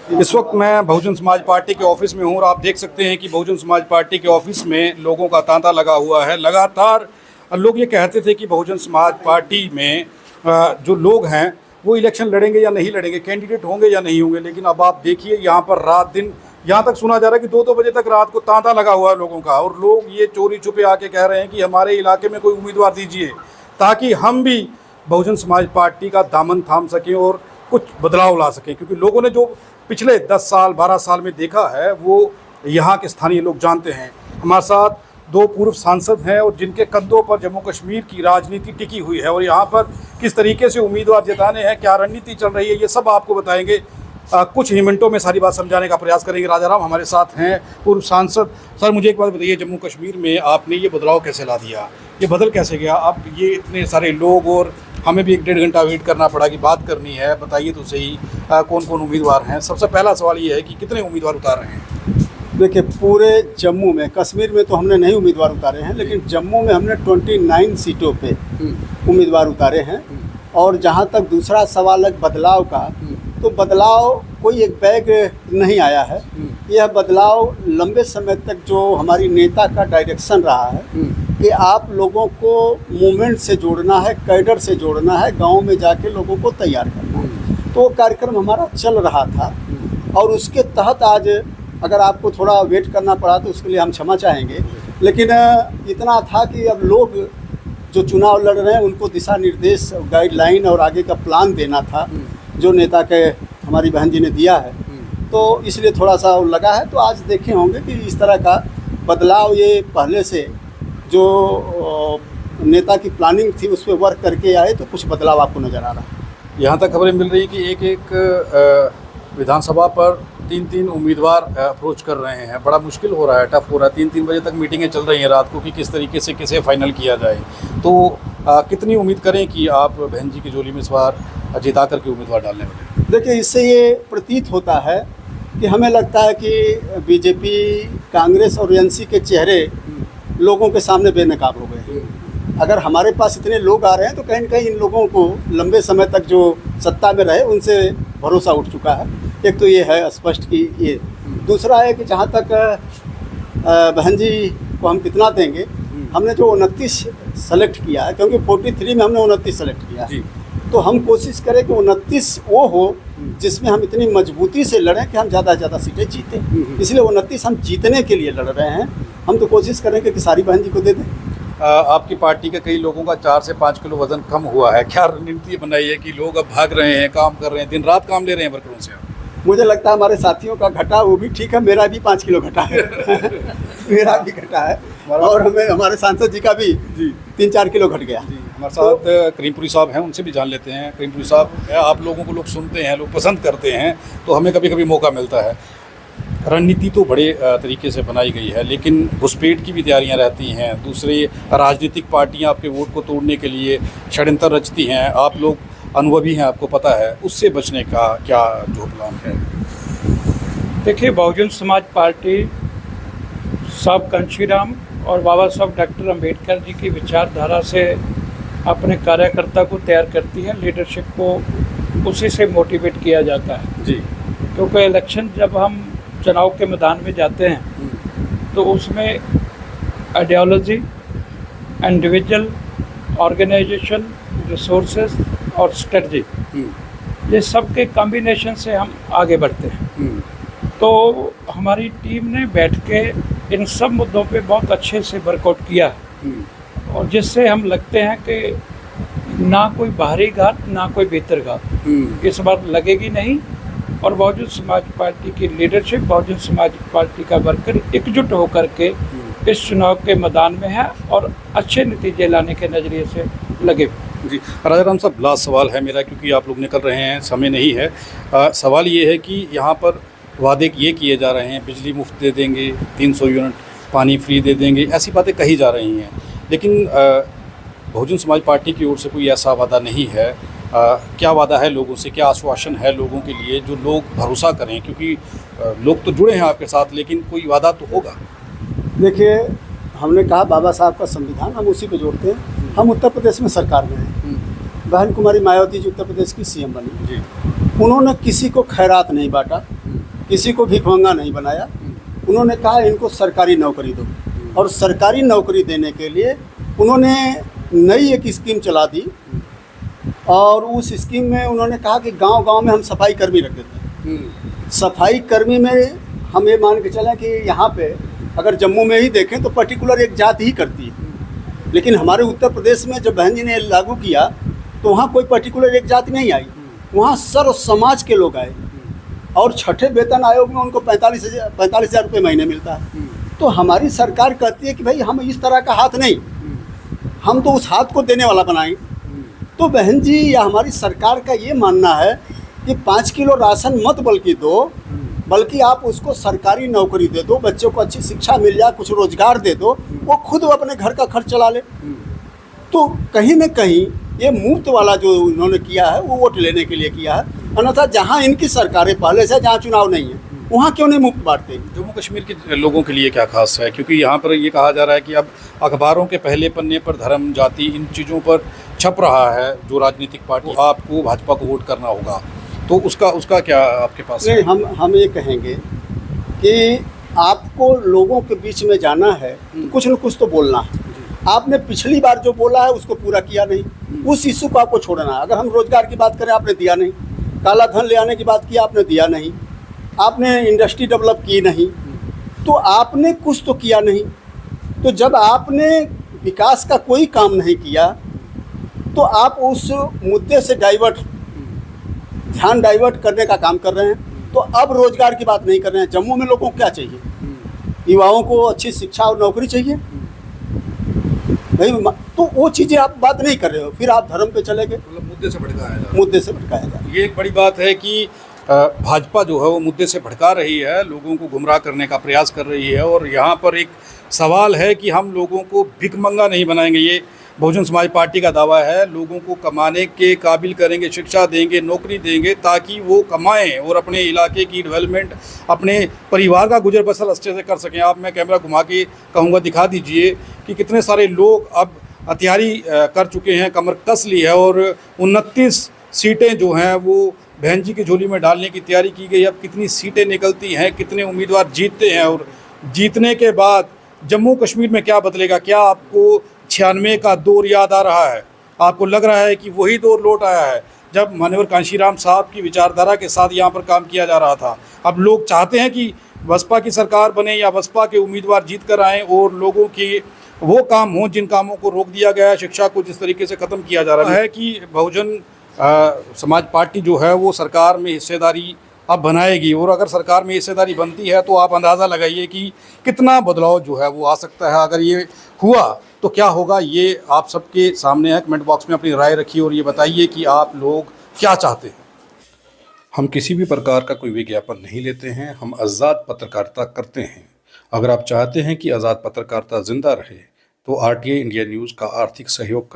इस वक्त मैं बहुजन समाज पार्टी के ऑफिस में हूँ और आप देख सकते हैं कि बहुजन समाज पार्टी के ऑफिस में लोगों का तांता लगा हुआ है। लगातार लोग ये कहते थे कि बहुजन समाज पार्टी में जो लोग हैं वो इलेक्शन लड़ेंगे या नहीं लड़ेंगे, कैंडिडेट होंगे या नहीं होंगे, लेकिन अब आप देखिए यहाँ पर रात दिन यहाँ तक सुना जा रहा है कि 2-2 बजे तक रात को तांता लगा हुआ है लोगों का, और लोग ये चोरी छुपे आके कह रहे हैं कि हमारे इलाके में कोई उम्मीदवार दीजिए ताकि हम भी बहुजन समाज पार्टी का दामन थाम सकें और कुछ बदलाव ला सकें। क्योंकि लोगों ने जो पिछले 10 साल 12 साल में देखा है वो यहाँ के स्थानीय लोग जानते हैं। हमारे साथ 2 पूर्व सांसद हैं और जिनके कंधों पर जम्मू कश्मीर की राजनीति टिकी हुई है और यहाँ पर किस तरीके से उम्मीदवार जिताने हैं, क्या रणनीति चल रही है, ये सब आपको बताएंगे। कुछ ही मिनटों में सारी बात समझाने का प्रयास करेंगे। राजाराम हमारे साथ हैं, पूर्व सांसद। सर मुझे एक बात बताइए, जम्मू कश्मीर में आपने ये बदलाव कैसे ला दिया, ये बदल कैसे गया? अब ये इतने सारे लोग और हमें भी 1-1.5 घंटा वेट करना पड़ा कि बात करनी है, बताइए तो सही कौन कौन उम्मीदवार हैं। सबसे पहला सवाल ये है कि कितने उम्मीदवार उतार रहे हैं? देखिए, पूरे जम्मू में, कश्मीर में तो हमने नहीं उम्मीदवार उतारे हैं, लेकिन जम्मू में हमने 29 सीटों पे उम्मीदवार उतारे हैं। और जहाँ तक दूसरा सवाल है बदलाव का, तो बदलाव कोई एक बैग नहीं आया है। यह बदलाव लंबे समय तक जो हमारी नेता का डायरेक्शन रहा है कि आप लोगों को मूवमेंट से जोड़ना है, कैडर से जोड़ना है, गांव में जाके लोगों को तैयार करना है, तो वो कार्यक्रम हमारा चल रहा था। और उसके तहत आज अगर आपको थोड़ा वेट करना पड़ा तो उसके लिए हम क्षमा चाहेंगे, लेकिन इतना था कि अब लोग जो चुनाव लड़ रहे हैं उनको दिशा निर्देश, गाइडलाइन और आगे का प्लान देना था जो नेता के हमारी बहन जी ने दिया है, तो इसलिए थोड़ा सा लगा है। तो आज देखे होंगे कि इस तरह का बदलाव ये पहले से जो नेता की प्लानिंग थी उस पर वर्क करके आए, तो कुछ बदलाव आपको नज़र आ रहा है। यहाँ तक खबरें मिल रही कि एक विधानसभा पर 3-3 उम्मीदवार अप्रोच कर रहे हैं। बड़ा मुश्किल हो रहा है, टफ हो रहा है। 3-3 बजे तक मीटिंगें चल रही हैं रात को कि किस तरीके से किसे फाइनल किया जाए। तो कितनी उम्मीद करें कि आप बहन जी की झोली में इस बार जिता करके उम्मीदवार डालने वाले? देखिए, इससे ये प्रतीत होता है कि हमें लगता है कि बीजेपी, कांग्रेस और एनसी के चेहरे लोगों के सामने बेनकाब हो गए। अगर हमारे पास इतने लोग आ रहे हैं तो कहीं न कहीं इन लोगों को लंबे समय तक जो सत्ता में रहे उनसे भरोसा उठ चुका है। एक तो ये है स्पष्ट कि ये। दूसरा है कि जहाँ तक बहन जी को हम कितना देंगे, हमने जो 29 सेलेक्ट किया है, क्योंकि 43 में हमने 29 सेलेक्ट किया है, तो हम कोशिश करें कि 29 वो हो जिसमें हम इतनी मजबूती से लड़ें कि हम ज़्यादा से ज़्यादा सीटें जीतें। इसलिए 29 हम जीतने के लिए लड़ रहे हैं। हम तो कोशिश करेंगे कि सारी बहन जी को दे दें। आपकी पार्टी के कई लोगों का 4 से 5 किलो वजन कम हुआ है, क्या रणनीति बनाई है कि लोग अब भाग रहे हैं, काम कर रहे हैं, दिन रात काम ले रहे हैं वर्करों से? मुझे लगता है हमारे साथियों का घटा वो भी ठीक है, मेरा भी 5 किलो घटा है मेरा भी घटा है, और हमें हमारे सांसद जी का भी 3-4 किलो घट गया। हमारे साथ करीमपुरी साहब हैं, उनसे भी जान लेते हैं। करीमपुरी साहब, आप लोगों को लोग सुनते हैं, लोग पसंद करते हैं, तो हमें कभी कभी मौका मिलता है। रणनीति तो बड़े तरीके से बनाई गई है, लेकिन घुसपैठ की भी तैयारियां रहती हैं। दूसरी राजनीतिक पार्टियां आपके वोट को तोड़ने के लिए षड्यंत्र रचती हैं। आप लोग अनुभवी हैं, आपको पता है, उससे बचने का क्या जो प्लान है? देखिए, बहुजन समाज पार्टी साहब कांशीराम और बाबा साहब डॉक्टर अंबेडकर जी की विचारधारा से अपने कार्यकर्ता को तैयार करती है, लीडरशिप को उसी से मोटिवेट किया जाता है जी। क्योंकि इलेक्शन जब हम चुनाव के मैदान में जाते हैं तो उसमें आइडियोलॉजी, इंडिविजुअल, ऑर्गेनाइजेशन, रिसोर्सेज और स्ट्रेटजी, ये सब के कॉम्बिनेशन से हम आगे बढ़ते हैं। तो हमारी टीम ने बैठ के इन सब मुद्दों पे बहुत अच्छे से वर्कआउट किया है, और जिससे हम लगते हैं कि ना कोई बाहरी घात ना कोई भीतर घात इस बार लगेगी नहीं। और बहुजन समाज पार्टी की लीडरशिप, बहुजन समाज पार्टी का वर्कर एकजुट होकर के इस चुनाव के मैदान में है और अच्छे नतीजे लाने के नज़रिए से लगे। जी राजाराम साहब, लास्ट सवाल है मेरा, क्योंकि आप लोग निकल रहे हैं, समय नहीं है। सवाल ये है कि यहाँ पर वादे ये किए जा रहे हैं, बिजली मुफ्त दे देंगे, 300 यूनिट पानी फ्री दे देंगे, ऐसी बातें कही जा रही हैं, लेकिन बहुजन समाज पार्टी की ओर से कोई ऐसा वादा नहीं है। क्या वादा है लोगों से, क्या आश्वासन है लोगों के लिए जो लोग भरोसा करें? क्योंकि लोग तो जुड़े हैं आपके साथ, लेकिन कोई वादा तो होगा। देखिए, हमने कहा बाबा साहब का संविधान, हम उसी पे जोड़ते हैं। हम उत्तर प्रदेश में सरकार में हैं, बहन कुमारी मायावती जी उत्तर प्रदेश की सीएम बनी जी। उन्होंने किसी को खैरात नहीं बांटा, किसी को भिखमंगा नहीं बनाया। उन्होंने कहा इनको सरकारी नौकरी दो, और सरकारी नौकरी देने के लिए उन्होंने नई एक स्कीम चला दी, और उस स्कीम में उन्होंने कहा कि गांव-गांव में हम सफाई कर्मी रख देते हैं। सफाई कर्मी में हम ये मान के चलें कि यहाँ पे अगर जम्मू में ही देखें तो पर्टिकुलर एक जात ही करती है, लेकिन हमारे उत्तर प्रदेश में जब बहन जी ने लागू किया तो वहाँ कोई पर्टिकुलर एक जाति नहीं आई, वहाँ सर्व समाज के लोग आए, और छठे वेतन आयोग में उनको 45,000 रुपये महीने मिलता है। तो हमारी सरकार कहती है कि भाई हम इस तरह का हाथ नहीं, हम तो उस हाथ को देने वाला बनाएंगे। तो बहन जी या हमारी सरकार का ये मानना है कि 5 किलो राशन मत बल्कि दो, बल्कि आप उसको सरकारी नौकरी दे दो, बच्चों को अच्छी शिक्षा मिल जाए, कुछ रोजगार दे दो, वो खुद अपने घर का खर्च चला ले। तो कहीं न कहीं ये मुफ्त वाला जो उन्होंने किया है वो वोट लेने के लिए किया है, अन्यथा जहाँ इनकी सरकारें पहले से, जहाँ चुनाव नहीं है वहाँ क्यों नहीं मुफ्त बांटते। जम्मू कश्मीर के लोगों के लिए क्या खास है, क्योंकि यहाँ पर ये कहा जा रहा है कि अब अखबारों के पहले पन्ने पर धर्म, जाति, इन चीज़ों पर छप रहा है जो राजनीतिक पार्टी, आपको भाजपा को वोट करना होगा, तो उसका क्या आपके पास है? नहीं, हम ये कहेंगे कि आपको लोगों के बीच में जाना है तो कुछ न कुछ तो बोलना है। आपने पिछली बार जो बोला है उसको पूरा किया नहीं, उस इशू को आपको छोड़ना है। अगर हम रोजगार की बात करें, आपने दिया नहीं। काला धन ले आने की बात की, आपने दिया नहीं। आपने इंडस्ट्री डेवलप की नहीं, तो आपने कुछ तो किया नहीं। तो जब आपने विकास का कोई काम नहीं किया तो आप उस मुद्दे से ध्यान डाइवर्ट करने का काम कर रहे हैं। तो अब रोजगार की बात नहीं कर रहे हैं। जम्मू में लोगों को क्या चाहिए? युवाओं को अच्छी शिक्षा और नौकरी चाहिए भाई, तो वो चीज़ें आप बात नहीं कर रहे हो, फिर आप धर्म पे चले गए। मतलब मुद्दे से भटकाया जा मुद्दे से भटकाया जा रहा है। ये एक बड़ी बात है कि भाजपा जो है वो मुद्दे से भटका रही है, लोगों को गुमराह करने का प्रयास कर रही है। और यहाँ पर एक सवाल है कि हम लोगों को भिखमंगा नहीं बनाएंगे, ये बहुजन समाज पार्टी का दावा है। लोगों को कमाने के काबिल करेंगे, शिक्षा देंगे, नौकरी देंगे, ताकि वो कमाएं और अपने इलाके की डेवलपमेंट, अपने परिवार का गुजर बसर अच्छे से कर सकें। आप, मैं कैमरा घुमा के कहूँगा, दिखा दीजिए कि कितने सारे लोग अब तैयारी कर चुके हैं, कमर कस ली है, और 29 सीटें जो हैं वो बहन जी की झोली में डालने की तैयारी की गई। अब कितनी सीटें निकलती हैं, कितने उम्मीदवार जीतते हैं, और जीतने के बाद जम्मू कश्मीर में क्या बदलेगा? क्या आपको 96 का दौर याद आ रहा है? आपको लग रहा है कि वही दौर लौट आया है जब मान्यवर कांशीराम साहब की विचारधारा के साथ यहाँ पर काम किया जा रहा था? अब लोग चाहते हैं कि बसपा की सरकार बने या बसपा के उम्मीदवार जीत कर आएँ और लोगों की वो काम हों जिन कामों को रोक दिया गया है। शिक्षा को जिस तरीके से ख़त्म किया जा रहा है कि बहुजन समाज पार्टी जो है वो सरकार में हिस्सेदारी अब बनाएगी, और अगर सरकार में हिस्सेदारी बनती है तो आप अंदाज़ा लगाइए कि कितना बदलाव जो है वो आ सकता है। अगर ये हुआ तो क्या होगा, ये आप सबके सामने है। कमेंट बॉक्स में अपनी राय रखिए और ये बताइए कि आप लोग क्या चाहते हैं। हम किसी भी प्रकार का कोई विज्ञापन नहीं लेते हैं, हम आज़ाद पत्रकारिता करते हैं। अगर आप चाहते हैं कि आज़ाद पत्रकारिता ज़िंदा रहे तो RTI इंडिया न्यूज़ का आर्थिक सहयोग करें।